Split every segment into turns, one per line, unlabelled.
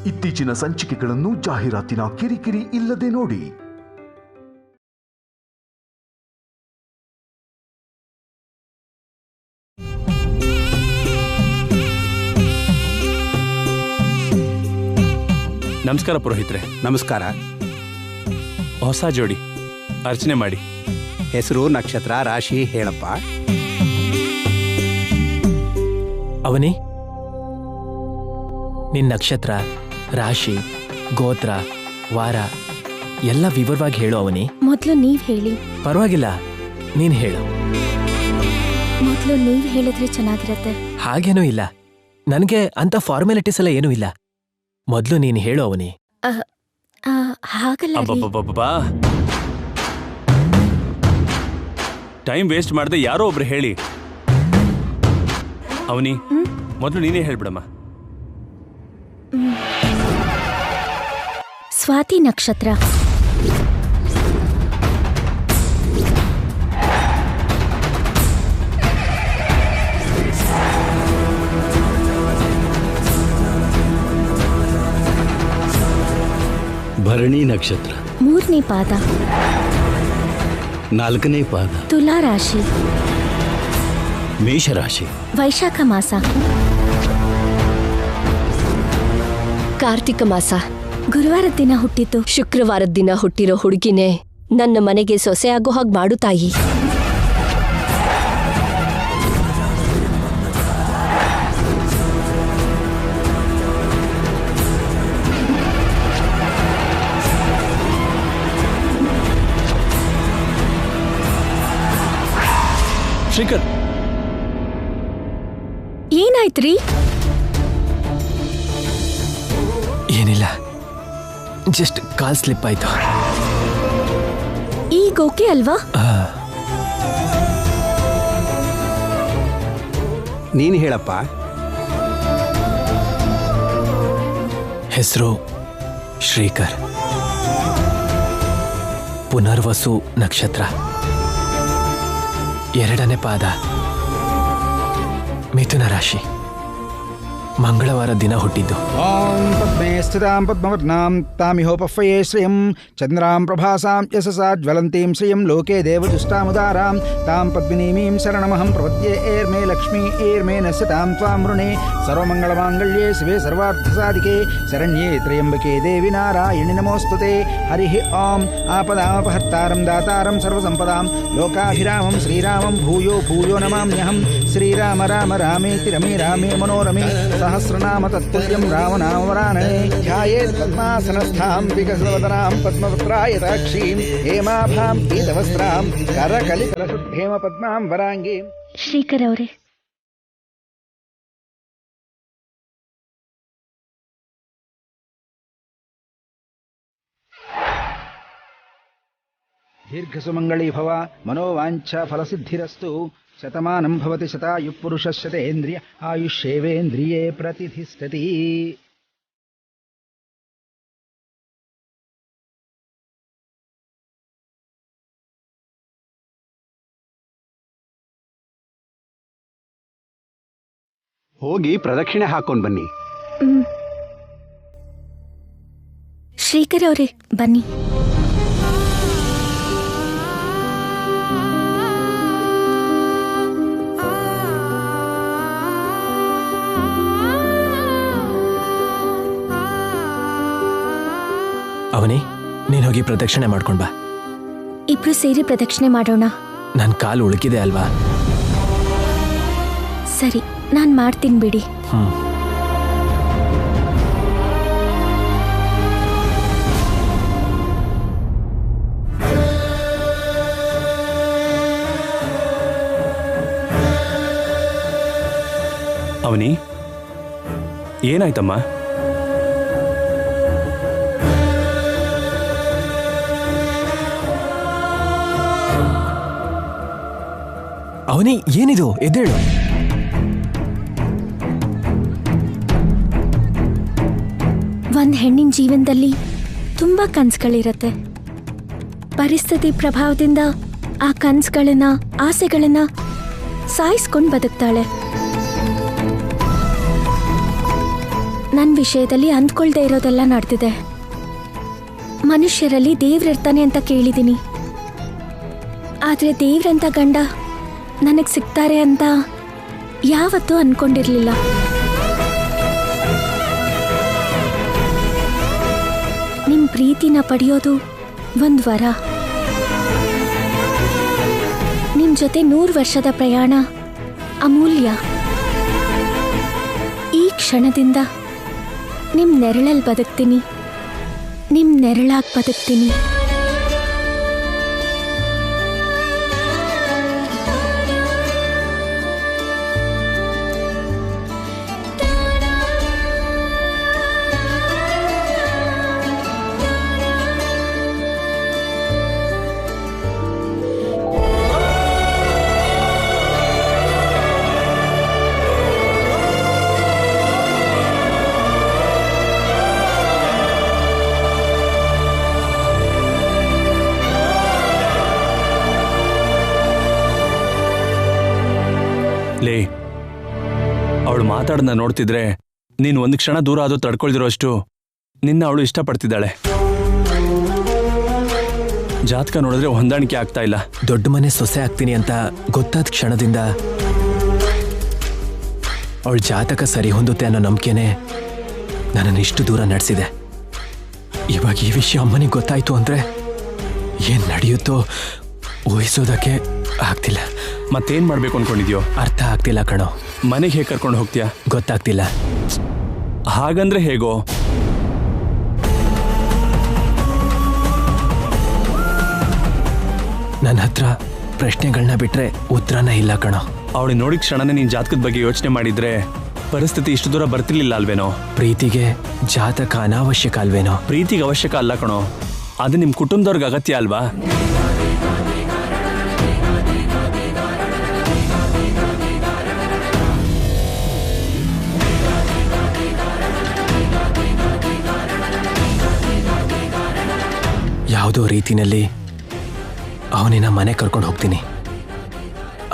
ಇತ್ತೀಚಿನ ಸಂಚಿಕೆಗಳನ್ನು ಜಾಹೀರಾತಿನ ಕಿರಿಕಿರಿ ಇಲ್ಲದೆ ನೋಡಿ.
ನಮಸ್ಕಾರ ಪುರೋಹಿತ್ರೆ.
ನಮಸ್ಕಾರ.
ಹೊಸ ಜೋಡಿ ಅರ್ಚನೆ ಮಾಡಿ.
ಹೆಸರು, ನಕ್ಷತ್ರ, ರಾಶಿ ಹೇಳಪ್ಪ.
ಅವನಿ, ನಿನ್ನ ನಕ್ಷತ್ರ, ರಾಶಿ, ಗೋತ್ರ, ವಾರ ಎಲ್ಲ ವಿವರವಾಗಿ ಹೇಳು. ಅವನಿ,
ಮೊದಲು ನೀವ್ ಹೇಳಿ.
ಪರವಾಗಿಲ್ಲ, ನೀನ್ ಹೇಳು.
ಮೊದಲು ನೀವ್ ಹೇಳಿದ್ರೆ ಚೆನ್ನಾಗಿರತ್ತೆ.
ಹಾಗೇನೂ ಇಲ್ಲ, ನನಗೆ ಅಂತ ಫಾರ್ಮಾಲಿಟೀಸ್ ಎಲ್ಲ ಏನೂ ಇಲ್ಲ. ಮೊದಲು ನೀನು ಹೇಳು ಅವನಿ.
ಹಾಗಲ್ಲ.
ಟೈಮ್ ವೇಸ್ಟ್ ಮಾಡದೆ ಯಾರೋ ಒಬ್ರು ಹೇಳಿ. ಅವನಿ, ಮೊದಲು ನೀನೇ ಹೇಳ್ಬಿಡಮ್ಮ.
ಸ್ವಾತಿ ನಕ್ಷತ್ರ.
ಭರಣಿ ನಕ್ಷತ್ರ.
3ನೇ ಪಾದ.
4ನೇ ಪಾದ.
ತುಲಾ ರಾಶಿ.
ಮೇಷರಾಶಿ.
ವೈಶಾಖ ಮಾಸ.
ಕಾರ್ತಿಕ ಮಾಸ.
ಗುರುವಾರದ ದಿನ ಹುಟ್ಟಿತು.
ಶುಕ್ರವಾರದ ದಿನ ಹುಟ್ಟಿರೋ ಹುಡುಗಿನೇ ನನ್ನ ಮನೆಗೆ ಸೊಸೆ ಆಗೋ ಹಾಗೆ ಮಾಡು ತಾಯಿ.
ಶ್ರೀಕರ್,
ಏನಾಯ್ತ್ರಿ?
ಏನಿಲ್ಲ, ಜಸ್ಟ್ ಕಾಲ್ ಸ್ಲಿಪ್ ಆಯ್ತು.
ಈಗ ಓಕೆ ಅಲ್ವಾ?
ನೀನು ಹೇಳಪ್ಪ.
ಹೆಸರು ಶ್ರೀಕರ್. ಪುನರ್ವಸು ನಕ್ಷತ್ರ. 2ನೇ ಪಾದ. ಮಿಥುನ ರಾಶಿ. ಮಂಗಳವಾರ ದಿನ ಹುಟ್ಟಿದ್ದು.
ಓಂ ಪದ್ಮೇ ಸ್ಥಿತಾಂ ಪದ್ಮವರ್ಣಾಂ ತಾಮಿಹೋಪಫ್ಯೇ ಶ್ರಿಯಂ ಚಂದ್ರಾಂ ಪ್ರಭಾಸಾಂ ಯಶಸಾ ಜ್ವಲಂತೀಂ ಶ್ರಿಯಂ ಲೋಕೆ ದೇವದುಷ್ಟಾಮುದಾರಾಂ ತಾಂ ಪದ್ಮಿನೀಮೀಂ ಶರಣಮಹಂ ಪ್ರಪದ್ಯೆ ಏರ್ಮೇ ಲಕ್ಷ್ಮೀ ಏರ್ಮೇ ನಶ್ಯತಾಂ ತ್ವಾಂ ವೃಣೇ ಸರ್ವಮಂಗಳಮಾಂಗಲ್ಯೇ ಶಿವೆ ಸರ್ವಾರ್ಥಸಾಧಿಕೆ ಶರಣ್ಯೇ ತ್ರ್ಯಂಬಕೆ ದೇವಿ ನಾರಾಯಣಿ ನಮೋಸ್ತುತೆ. ಹರಿ ಓಂ. ಆಪದಾಮಪಹರ್ತಾರಂ ದಾತಾರಂ ಸರ್ವಸಂಪದಾಂ ಲೋಕಾಭಿರಾಮಂ ಶ್ರೀರಾಮಂ ಭೂಯೋ ಭೂಯೋ ನಮಾಮ್ಯಹಂ. ಶ್ರೀರಾಮ ರಾಮ ರಾಮೇತಿ ರಮೇ ರಾಮೇ ಮನೋರಮೇ ಸಹಸ್ರನಾಮ ತತ್ತುಲ್ಯಂ ರಾಮನಾಮವರಾನನೆ. ಧ್ಯಾಯೇತ್ ಪದ್ಮಾಸನಸ್ಥಾಂ ವಿಕಸವದನಾಂ ಪದ್ಮಪತ್ರಾಯತಾಕ್ಷೀಂ ಹೇಮಾಭಾಂ ಪೀತವಸ್ತ್ರಾಂ ಕರಕಲಿಕಲಸುದ್ಧೇಮ ಪದ್ಮಾಂ ವರಾಂಗೀಂ.
ಶ್ರೀಕರ್ ಅವರೇ,
ದೀರ್ಘಸುಮಂಗಳೀ ಭವ ಮನೋವಾಂಛಾ ಫಲಸಿದ್ಧಿರಸ್ತು. ಶತಮಾನಂ ಭವತಿ ಶತಾಯುಃ ಪುರುಷಃ ಶತೇಂದ್ರಿಯ ಆಯುಷ್ಯೇವೇಂದ್ರಿಯೇ ಪ್ರತಿಷ್ಠತಿ.
ಹೋಗಿ ಪ್ರದಕ್ಷಿಣೆ ಹಾಕೊಂಡು ಬನ್ನಿ.
ಶ್ರೀಕರ್ ಅವರೇ ಬನ್ನಿ.
ಅವನಿ, ನೀನು ಹೋಗಿ ಪ್ರದಕ್ಷಿಣೆ ಮಾಡ್ಕೊಂಡ್ ಬಾ.
ಇಬ್ರು ಸೇರಿ ಪ್ರದಕ್ಷಿಣೆ ಮಾಡೋಣ.
ನನ್ನ ಕಾಲು ಉಳುಕಿದೆ ಅಲ್ವಾ?
ಸರಿ, ನಾನ್ ಮಾಡ್ತೀನಿ ಬಿಡಿ.
ಅವನಿ, ಏನಾಯ್ತಮ್ಮ?
ಅವನಿ, ಏನಿದು? ಎದ್ದೇಳು.
ಒಂದ್ ಹೆಣ್ಣಿನ ಜೀವನದಲ್ಲಿ ತುಂಬಾ ಕನ್ಸುಗಳಿರತ್ತೆ. ಪರಿಸ್ಥಿತಿ ಪ್ರಭಾವದಿಂದ ಆ ಕನ್ಸುಗಳನ್ನ, ಆಸೆಗಳನ್ನ ಸಾಯಿಸ್ಕೊಂಡು ಬದುಕ್ತಾಳೆ. ನನ್ನ ವಿಷಯದಲ್ಲಿ ಅಂದ್ಕೊಳ್ದೇ ಇರೋದೆಲ್ಲ ನಡೆದಿದೆ. ಮನುಷ್ಯರಲ್ಲಿ ದೇವ್ರಿರ್ತಾನೆ ಅಂತ ಕೇಳಿದ್ದೀನಿ, ಆದರೆ ದೇವ್ರಂತ ಗಂಡ ನನಗೆ ಸಿಗ್ತಾರೆ ಅಂತ ಯಾವತ್ತೂ ಅನ್ಕೊಂಡಿರ್ಲಿಲ್ಲ. ನಿಮ್ಮ ಪ್ರೀತಿನ ಪಡೆಯೋದು ಒಂದು ವರ. ನಿಮ್ಮ ಜೊತೆ 100 ವರ್ಷದ ಪ್ರಯಾಣ ಅಮೂಲ್ಯ. ಈ ಕ್ಷಣದಿಂದ ನಿಮ್ಮ ನೆರಳಲ್ಲಿ ಬದುಕ್ತೀನಿ, ನಿಮ್ಮ ನೆರಳಾಗಿ ಬದುಕ್ತೀನಿ.
ಲೇ, ಅವಳು ಮಾತಾಡೋದನ್ನ ನೋಡ್ತಿದ್ರೆ ನೀನು ಒಂದು ಕ್ಷಣ ದೂರ ಆದ್ರೂ ತಡ್ಕೊಳ್ದಿರೋ ಅಷ್ಟು ನಿನ್ನ ಅವಳು ಇಷ್ಟಪಡ್ತಿದ್ದಾಳೆ. ಜಾತಕ ನೋಡಿದ್ರೆ ಹೊಂದಾಣಿಕೆ ಆಗ್ತಾ ಇಲ್ಲ.
ದೊಡ್ಡ ಮನೆ ಸೊಸೆ ಆಗ್ತೀನಿ ಅಂತ ಗೊತ್ತಾದ ಕ್ಷಣದಿಂದ ಅವಳ ಜಾತಕ ಸರಿ ಹೊಂದುತ್ತೆ ಅನ್ನೋ ನಂಬಿಕೆನೆ ನನ್ನನ್ನು ಇಷ್ಟು ದೂರ ನಡೆಸಿದೆ. ಇವಾಗ ಈ ವಿಷಯ ಅಮ್ಮನಿಗೆ ಗೊತ್ತಾಯ್ತು ಅಂದ್ರೆ ಏನ್ ನಡೆಯುತ್ತೋ ಊಹಿಸೋದಕ್ಕೆ ಆಗ್ತಿಲ್ಲ.
ಮತ್ತೇನ್ ಮಾಡ್ಬೇಕು ಅನ್ಕೊಂಡಿದ್ಯೋ?
ಅರ್ಥ ಆಗ್ತಿಲ್ಲ ಕಣೋ.
ಮನೆಗೆ ಹೇಗೆ ಕರ್ಕೊಂಡು ಹೋಗ್ತೀಯಾ?
ಗೊತ್ತಾಗ್ತಿಲ್ಲ.
ಹಾಗಂದ್ರೆ ಹೇಗೋ?
ನನ್ನ ಹತ್ರ ಪ್ರಶ್ನೆಗಳನ್ನ ಬಿಟ್ರೆ ಉತ್ತರನೇ ಇಲ್ಲ ಕಣೋ.
ಅವಳು ನೋಡಿದ ಕ್ಷಣನೇ ನೀನ್ ಜಾತಕದ ಬಗ್ಗೆ ಯೋಚನೆ ಮಾಡಿದ್ರೆ ಪರಿಸ್ಥಿತಿ ಇಷ್ಟು ದೂರ ಬರ್ತಿರ್ಲಿಲ್ಲ ಅಲ್ವೇನೋ?
ಪ್ರೀತಿಗೆ ಜಾತಕ ಅನಾವಶ್ಯಕ ಅಲ್ವೇನೋ?
ಪ್ರೀತಿಗೆ ಅವಶ್ಯಕ ಅಲ್ಲ ಕಣೋ, ಅದು ನಿಮ್ ಕುಟುಂಬದವ್ರಿಗೆ ಅಗತ್ಯ ಅಲ್ವಾ?
ಯಾವುದೋ ರೀತಿನಲ್ಲಿ ಅವನಿನ ಮನೆ ಕರ್ಕೊಂಡು ಹೋಗ್ತೀನಿ.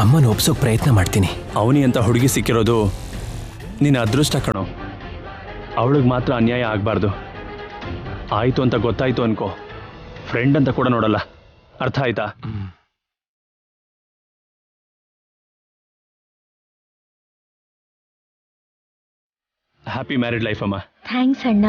ಅಮ್ಮನ ಒಪ್ಸೋಕ್ ಪ್ರಯತ್ನ ಮಾಡ್ತೀನಿ.
ಅವನಿ ಅಂತ ಹುಡುಗಿ ಸಿಕ್ಕಿರೋದು ನಿನ್ನ ಅದೃಷ್ಟ ಕಣೋ. ಅವಳಿಗೆ ಮಾತ್ರ ಅನ್ಯಾಯ ಆಗಬಾರ್ದು. ಆಯ್ತು ಅಂತ ಗೊತ್ತಾಯ್ತು ಅನ್ಕೋ, ಫ್ರೆಂಡ್ ಅಂತ ಕೂಡ ನೋಡಲ್ಲ. ಅರ್ಥ ಆಯ್ತಾ? ಹ್ಯಾಪಿ ಮ್ಯಾರಿಡ್ ಲೈಫ್ ಅಮ್ಮ.
ಥ್ಯಾಂಕ್ಸ್ ಅಣ್ಣ.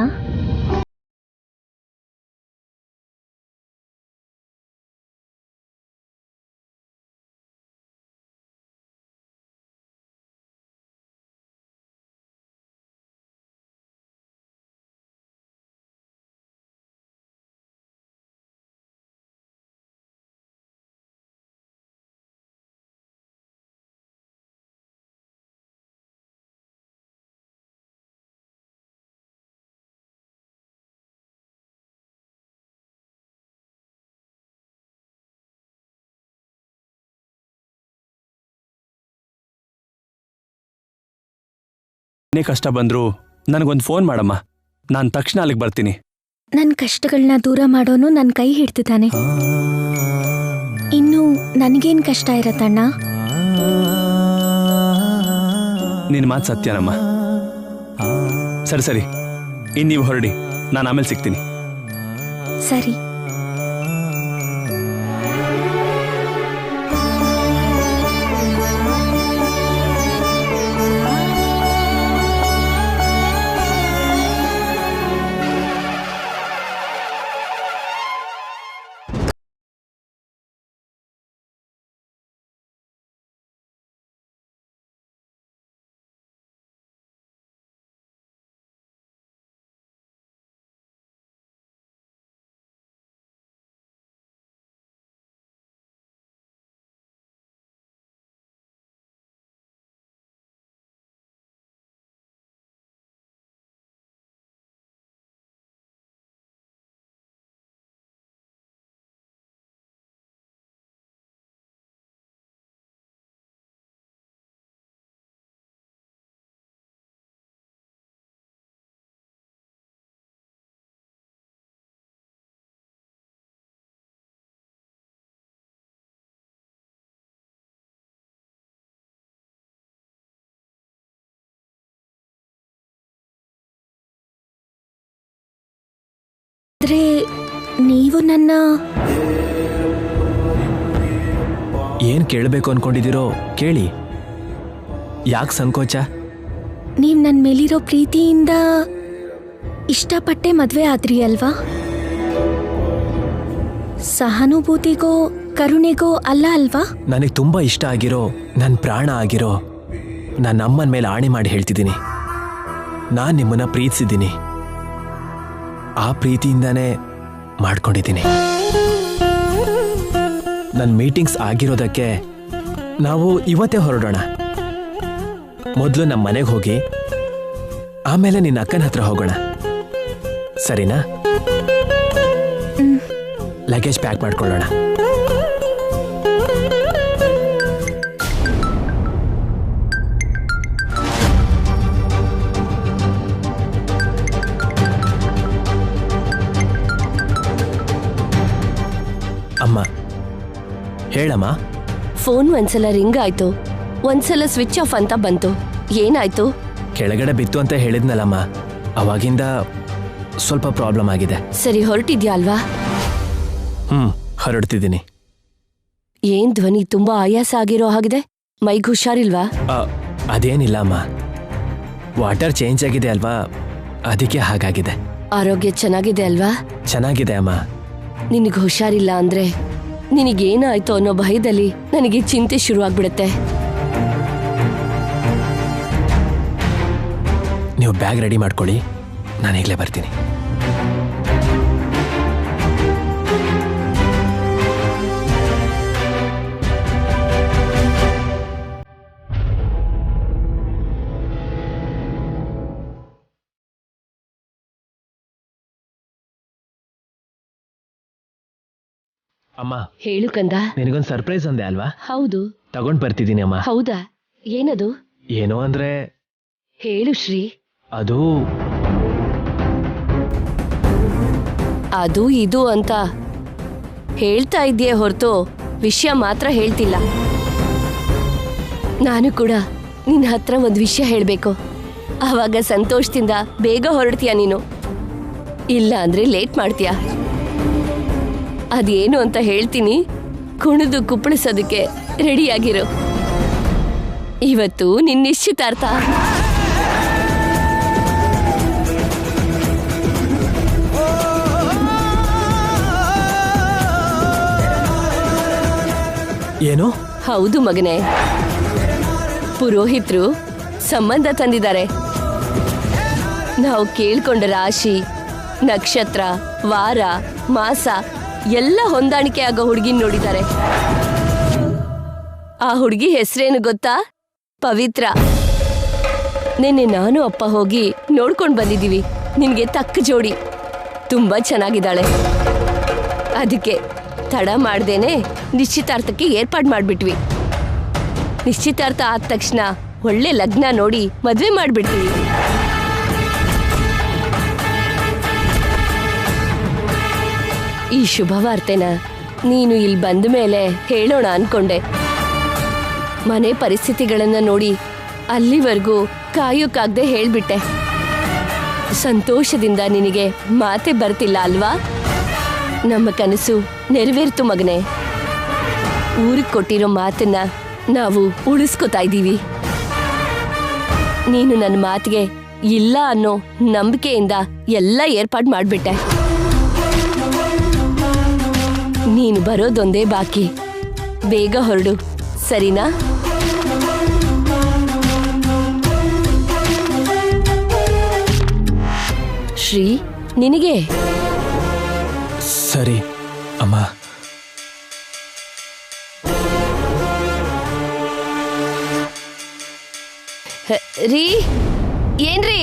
ಏನೇ ಕಷ್ಟ ಬಂದ್ರು ನನಗೊಂದು ಫೋನ್ ಮಾಡಮ್ಮ, ನಾನು ತಕ್ಷಣ ಅಲ್ಲಿಗೆ ಬರ್ತೀನಿ.
ನನ್ನ ಕಷ್ಟಗಳನ್ನ ದೂರ ಮಾಡೋನು ನನ್ನ ಕೈ ಹಿಡ್ತಿದ್ದಾನೆ. ಇನ್ನು ನನಗೇನು ಕಷ್ಟ ಇರತ್ತಣ್ಣ?
ನಿನ್ನ ಮಾತು ಸತ್ಯನಮ್ಮ. ಸರಿ ಸರಿ, ಇನ್ನು ನೀವು ಹೊರಡಿ, ನಾನು ಆಮೇಲೆ ಸಿಗ್ತೀನಿ.
ಸರಿ. ಆದ್ರೆ ನೀವು ನನ್ನ
ಏನ್ ಕೇಳಬೇಕು ಅನ್ಕೊಂಡಿದ್ದೀರೋ ಕೇಳಿ. ಯಾಕೆ ಸಂಕೋಚ?
ನೀವ್ ನನ್ ಮೇಲಿರೋ ಪ್ರೀತಿಯಿಂದ ಇಷ್ಟಪಟ್ಟೆ ಮದ್ವೆ ಆದ್ರಿ ಅಲ್ವಾ? ಸಹಾನುಭೂತಿಗೋ ಕರುಣೆಗೋ ಅಲ್ಲ ಅಲ್ವಾ?
ನನಗೆ ತುಂಬಾ ಇಷ್ಟ ಆಗಿರೋ, ನನ್ನ ಪ್ರಾಣ ಆಗಿರೋ ನನ್ನ ಅಮ್ಮನ ಮೇಲೆ ಆಣೆ ಮಾಡಿ ಹೇಳ್ತಿದ್ದೀನಿ, ನಾನು ನಿಮ್ಮನ್ನ ಪ್ರೀತಿಸಿದ್ದೀನಿ. ಆ ಪ್ರೀತಿಯಿಂದಾನೇ ಮಾಡ್ಕೊಂಡಿದ್ದೀನಿ. ನನ್ನ ಮೀಟಿಂಗ್ಸ್ ಆಗಿರೋದಕ್ಕೆ ನಾವು ಇವತ್ತೇ ಹೊರಡೋಣ. ಮೊದಲು ನಮ್ಮ ಮನೆಗೆ ಹೋಗಿ ಆಮೇಲೆ ನಿನ್ನ ಅಕ್ಕನ ಹತ್ರ ಹೋಗೋಣ, ಸರಿನಾ? ಲಗೇಜ್ ಪ್ಯಾಕ್ ಮಾಡ್ಕೊಳ್ಳೋಣ. ಅಮ್ಮ ಹೇಳಮ್ಮ.
ಫೋನ್ ಒಂದ್ಸಲ ರಿಂಗ್ ಆಯ್ತು, ಒಂದ್ಸಲ ಸ್ವಿಚ್ ಆಫ್ ಅಂತ ಬಂತು. ಏನಾಯ್ತು?
ಕೆಳಗಡೆ ಬಿತ್ತು ಅಂತ ಹೇಳಿದ್ನಲ್ಲಮ್ಮ, ಅವಾಗಿಂದ ಸ್ವಲ್ಪ ಪ್ರಾಬ್ಲಮ್ ಆಗಿದೆ.
ಸರಿ, ಹೊರಟಿದ್ಯಾ ಅಲ್ವಾ?
ಹೊರಡ್ತಿದ್ದೀನಿ.
ಏನ್ ಧ್ವನಿ ತುಂಬಾ ಆಯಾಸ ಆಗಿರೋ ಹಾಗಿದೆ, ಮೈಗೆ ಹುಷಾರಿಲ್ವಾ?
ಅದೇನಿಲ್ಲ ಅಮ್ಮ, ವಾಟರ್ ಚೇಂಜ್ ಆಗಿದೆ ಅಲ್ವಾ, ಅದಕ್ಕೆ ಹಾಗಾಗಿದೆ.
ಆರೋಗ್ಯ ಚೆನ್ನಾಗಿದೆ ಅಲ್ವಾ?
ಚೆನ್ನಾಗಿದೆ ಅಮ್ಮ.
ನಿನಗೆ ಹುಷಾರಿಲ್ಲ ಅಂದ್ರೆ ನಿನಗೇನಾಯ್ತು ಅನ್ನೋ ಭಯದಲ್ಲಿ ನನಗೆ ಚಿಂತೆ ಶುರುವಾಗ್ಬಿಡುತ್ತೆ.
ನೀವು ಬ್ಯಾಗ್ ರೆಡಿ ಮಾಡ್ಕೊಳ್ಳಿ, ನಾನು ಈಗಲೇ ಬರ್ತೀನಿ. ಅಮ್ಮ
ಹೇಳು ಕಂದ.
ನಿನಗೊಂದು ಸರ್ಪ್ರೈಸ್ ಅಂದೆ ಅಲ್ವಾ?
ಹೌದು.
ತಗೊಂಡ್ ಬರ್ತಿದ್ದೀನಿ ಅಮ್ಮ.
ಹೌದಾ? ಏನದು?
ಏನೋ ಅಂದ್ರೆ
ಹೇಳು ಶ್ರೀ. ಅದು ಇದು ಅಂತ ಹೇಳ್ತಾ ಇದ್ದೀಯೇ ಹೊರತು ವಿಷಯ ಮಾತ್ರ ಹೇಳ್ತಿಲ್ಲ. ನಾನು ಕೂಡ ನಿನ್ನ ಹತ್ರ ಒಂದು ವಿಷಯ ಹೇಳಬೇಕು. ಆವಾಗ ಸಂತೋಷದಿಂದ ಬೇಗ ಹೊರಡ್ತೀಯ ನೀನು, ಇಲ್ಲ ಅಂದ್ರೆ ಲೇಟ್ ಮಾಡ್ತೀಯ. ಅದೇನು ಅಂತ ಹೇಳ್ತೀನಿ, ಕುಣಿದು ಕುಪ್ಪಳಿಸೋದಕ್ಕೆ ರೆಡಿಯಾಗಿರು. ಇವತ್ತು ನಿನ್ನ ನಿಶ್ಚಿತಾರ್ಥ.
ಏನು?
ಹೌದು ಮಗನೇ, ಪುರೋಹಿತರು ಸಂಬಂಧ ತಂದಿದ್ದಾರೆ. ನಾವು ಕೇಳ್ಕೊಂಡ ರಾಶಿ, ನಕ್ಷತ್ರ, ವಾರ, ಮಾಸ ಎಲ್ಲ ಹೊಂದಾಣಿಕೆ ಆಗೋ ಹುಡುಗಿನ ನೋಡಿದ್ದಾರೆ. ಆ ಹುಡುಗಿ ಹೆಸರೇನು ಗೊತ್ತಾ? ಪವಿತ್ರ. ನಿನ್ನೆ ನಾನು ಅಪ್ಪ ಹೋಗಿ ನೋಡ್ಕೊಂಡು ಬಂದಿದ್ದೀವಿ. ನಿನ್ಗೆ ತಕ್ಕ ಜೋಡಿ, ತುಂಬಾ ಚೆನ್ನಾಗಿದ್ದಾಳೆ. ಅದಕ್ಕೆ ತಡ ಮಾಡ್ದೇನೆ ನಿಶ್ಚಿತಾರ್ಥಕ್ಕೆ ಏರ್ಪಾಡು ಮಾಡ್ಬಿಟ್ವಿ. ನಿಶ್ಚಿತಾರ್ಥ ಆದ ತಕ್ಷಣ ಒಳ್ಳೆ ಲಗ್ನ ನೋಡಿ ಮದ್ವೆ ಮಾಡ್ಬಿಡ್ತೀವಿ. ಈ ಶುಭವಾರ್ತೆನ ನೀನು ಇಲ್ಲಿ ಬಂದ ಮೇಲೆ ಹೇಳೋಣ ಅನ್ಕೊಂಡೆ. ಮನೆ ಪರಿಸ್ಥಿತಿಗಳನ್ನ ನೋಡಿ ಅಲ್ಲಿವರೆಗೂ ಕಾಯೋಕ್ಕಾಗದೆ ಹೇಳ್ಬಿಟ್ಟೆ. ಸಂತೋಷದಿಂದ ನಿನಗೆ ಮಾತೆ ಬರ್ತಿಲ್ಲ ಅಲ್ವಾ? ನಮ್ಮ ಕನಸು ನೆರವೇರ್ತು ಮಗನೇ. ಊರಿಗೆ ಕೊಟ್ಟಿರೋ ಮಾತನ್ನ ನಾವು ಉಳಿಸ್ಕೊತಾ ಇದ್ದೀವಿ. ನೀನು ನನ್ನ ಮಾತಿಗೆ ಇಲ್ಲ ಅನ್ನೋ ನಂಬಿಕೆಯಿಂದ ಎಲ್ಲ ಏರ್ಪಾಡು ಮಾಡ್ಬಿಟ್ಟೆ. ನೀನು ಬರೋದೊಂದೇ ಬಾಕಿ. ಬೇಗ ಹೊರಡು, ಸರಿನಾ? ಶ್ರೀ, ನಿನಗೆ
ಸರಿ ಅಮ್ಮ.
ರೀ, ಏನ್ರಿ?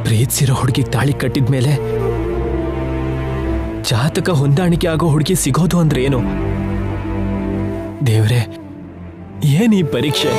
ಪ್ರೀತಿಸಿರೋ ಹುಡುಗಿಗೆ ತಾಳಿ ಕಟ್ಟಿದ್ಮೇಲೆ ಜಾತಕ ಹೊಂದಾಣಿಕೆ ಆಗೋ ಹುಡುಗಿ ಸಿಗೋದು ಅಂದ್ರೆ ಏನು? ದೇವ್ರೆ, ಏನ್ ಈ ಪರೀಕ್ಷೆ?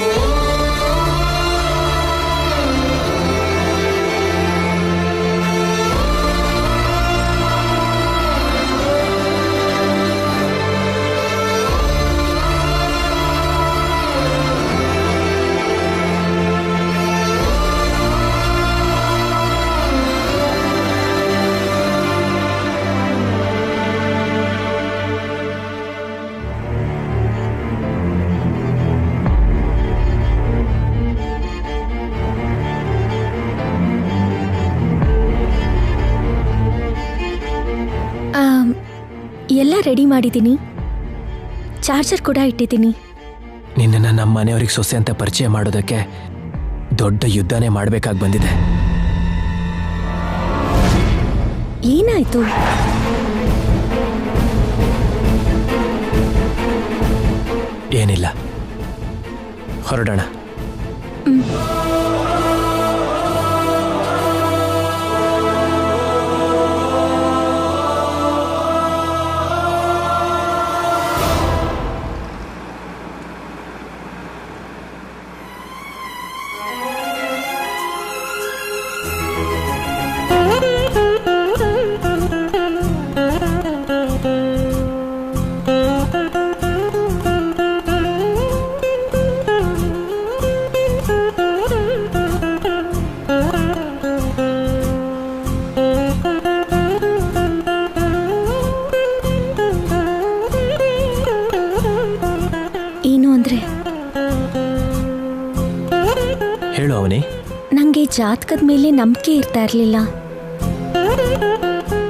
ಎಲ್ಲ ರೆಡಿ ಮಾಡಿದ್ದೀನಿ, ಚಾರ್ಜರ್ ಕೂಡ ಇಟ್ಟಿದ್ದೀನಿ.
ನಿನ್ನನ್ನು ನಮ್ಮ ಮನೆಯವ್ರಿಗೆ ಸೊಸೆ ಅಂತ ಪರಿಚಯ ಮಾಡೋದಕ್ಕೆ ದೊಡ್ಡ ಯುದ್ಧನೇ ಮಾಡಬೇಕಾಗಿ ಬಂದಿದೆ.
ಏನಾಯ್ತು?
ಏನಿಲ್ಲ, ಹೊರಡೋಣ. ಹೇಳು ಅವನಿ.
ನಂಗೆ ಜಾತಕದ ಮೇಲೆ ನಂಬಿಕೆ ಇರ್ತಾ ಇರಲಿಲ್ಲ,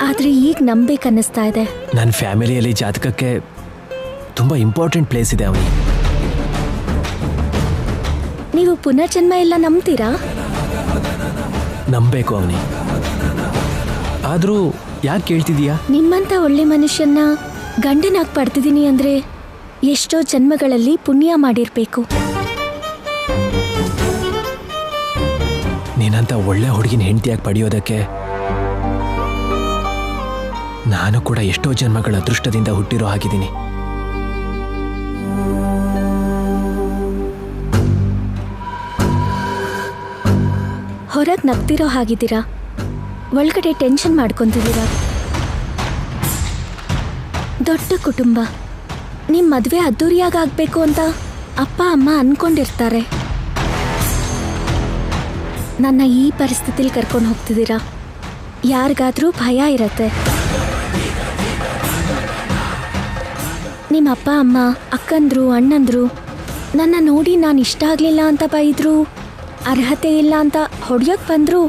ಆದ್ರೆ ಈಗ ನಂಬೇಕನ್ನಿಸ್ತಾ ಇದೆ.
ನನ್ನ ಫ್ಯಾಮಿಲಿಯಲ್ಲಿ ಜಾತಕಕ್ಕೆ ತುಂಬಾ ಇಂಪಾರ್ಟೆಂಟ್ ಪ್ಲೇಸ್ ಇದೆ ಅವನಿ.
ನೀವು ಪುನರ್ಜನ್ಮ ಎಲ್ಲ ನಂಬ್ತೀರಾ?
ನಂಬೇಕು ಅವನಿ. ಆದ್ರೂ ಯಾಕೆ ಕೇಳ್ತಿದೀಯಾ?
ನಿಮ್ಮಂತ ಒಳ್ಳೆ ಮನುಷ್ಯನ್ನ ಗಂಡನಾಗಿ ಪಡ್ತಿದ್ದೀನಿ ಅಂದ್ರೆ ಎಷ್ಟೋ ಜನ್ಮಗಳಲ್ಲಿ ಪುಣ್ಯ ಮಾಡಿರ್ಬೇಕು.
ನೀನಂತ ಒಳ್ಳೆ ಹುಡುಗಿನ ಹೆಂಡತಿಯಾಗಿ ಪಡೆಯೋದಕ್ಕೆ ನಾನು ಕೂಡ ಎಷ್ಟೋ ಜನ್ಮಗಳ ಅದೃಷ್ಟದಿಂದ ಹುಟ್ಟಿರೋ ಹಾಗಿದ್ದೀನಿ.
ಹೊರಗೆ ನಗ್ತಿರೋ ಹಾಗಿದ್ದೀರಾ, ಒಳಗಡೆ ಟೆನ್ಷನ್ ಮಾಡ್ಕೊಂತಿದ್ದೀರಾ. ದೊಡ್ಡ ಕುಟುಂಬ, ನಿಮ್ಮ ಮದುವೆ ಅದ್ದೂರಿಯಾಗಬೇಕು ಅಂತ ಅಪ್ಪ ಅಮ್ಮ ಅನ್ಕೊಂಡಿರ್ತಾರೆ. ನನ್ನ ಈ ಪರಿಸ್ಥಿತಿಲಿ ಕರ್ಕೊಂಡು ಹೋಗ್ತಿದ್ದೀರಾ. ಯಾರಿಗಾದ್ರೂ ಭಯ ಇರತ್ತೆ. ನಿಮ್ಮ ಅಪ್ಪ ಅಮ್ಮ, ಅಕ್ಕಂದ್ರು, ಅಣ್ಣಂದ್ರು ನನ್ನ ನೋಡಿ ನಾನು ಇಷ್ಟ ಆಗಲಿಲ್ಲ ಅಂತ ಬೈದ್ರು, ಅರ್ಹತೆ ಇಲ್ಲ ಅಂತ ಹೊಡೆಯೋಕೆ ಬಂದ್ರು,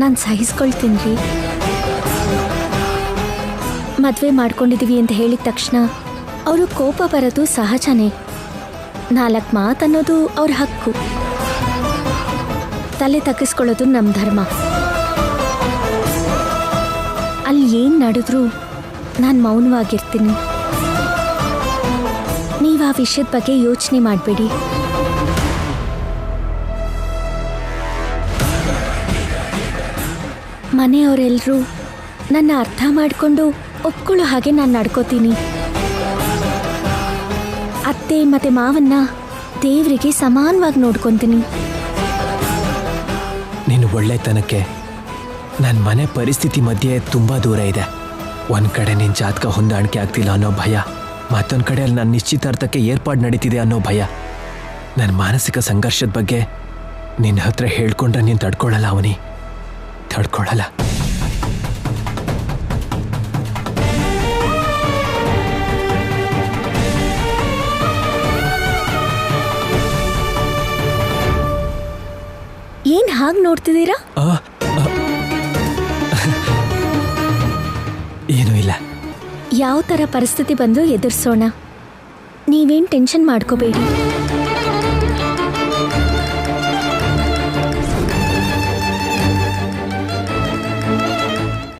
ನಾನು ಸಹಿಸ್ಕೊಳ್ತೀನಿ ರೀ. ಮದುವೆ ಮಾಡ್ಕೊಂಡಿದ್ದೀವಿ ಅಂತ ಹೇಳಿದ ತಕ್ಷಣ ಅವರು ಕೋಪ ಬರೋದು ಸಹಜನೇ. 4 ಮಾತನ್ನೋದು ಅವ್ರ ಹಕ್ಕು. ತಲೆ ತಗ್ಗಿಸ್ಕೊಳ್ಳೋದು ನಮ್ಮ ಧರ್ಮ. ಅಲ್ಲಿ ಏನು ನಡೆದ್ರೂ ನಾನು ಮೌನವಾಗಿರ್ತೀನಿ. ನೀವು ಆ ವಿಷಯದ ಬಗ್ಗೆ ಯೋಚನೆ ಮಾಡಬೇಡಿ. ಮನೆಯವರೆಲ್ಲರೂ ನನ್ನ ಅರ್ಥ ಮಾಡಿಕೊಂಡು ಒಪ್ಕೊಳ್ಳೋ ಹಾಗೆ ನಾನು ನಡ್ಕೋತೀನಿ. ಅತ್ತೆ ಮತ್ತು ಮಾವನ್ನ ದೇವರಿಗೆ ಸಮಾನವಾಗಿ ನೋಡ್ಕೊತೀನಿ.
ನೀನು ಒಳ್ಳೆತನಕ್ಕೆ ನನ್ನ ಮನೆ ಪರಿಸ್ಥಿತಿ ಮಧ್ಯೆ ತುಂಬ ದೂರ ಇದೆ. ಒಂದು ಕಡೆ ನಿನ್ನ ಜಾತಕ ಹೊಂದಾಣಿಕೆ ಆಗ್ತಿಲ್ಲ ಅನ್ನೋ ಭಯ, ಮತ್ತೊಂದು ಕಡೆಯಲ್ಲಿ ನನ್ನ ನಿಶ್ಚಿತಾರ್ಥಕ್ಕೆ ಏರ್ಪಾಡು ನಡೀತಿದೆ ಅನ್ನೋ ಭಯ. ನನ್ನ ಮಾನಸಿಕ ಸಂಘರ್ಷದ ಬಗ್ಗೆ ನಿನ್ನ ಹತ್ರ ಹೇಳ್ಕೊಂಡ್ರೆ ನೀನು ತಡ್ಕೊಳ್ಳಲ್ಲ ಅವನಿ, ತಡ್ಕೊಳ್ಳಲ್ಲ.
ಏನ್ ಹಾಗೆ ನೋಡ್ತಿದ್ದೀರಾ?
ಏನೂ ಇಲ್ಲ.
ಯಾವ ಥರ ಪರಿಸ್ಥಿತಿ ಬಂದು ಎದುರಿಸೋಣ. ನೀವೇನು ಟೆನ್ಷನ್ ಮಾಡ್ಕೋಬೇಡಿ.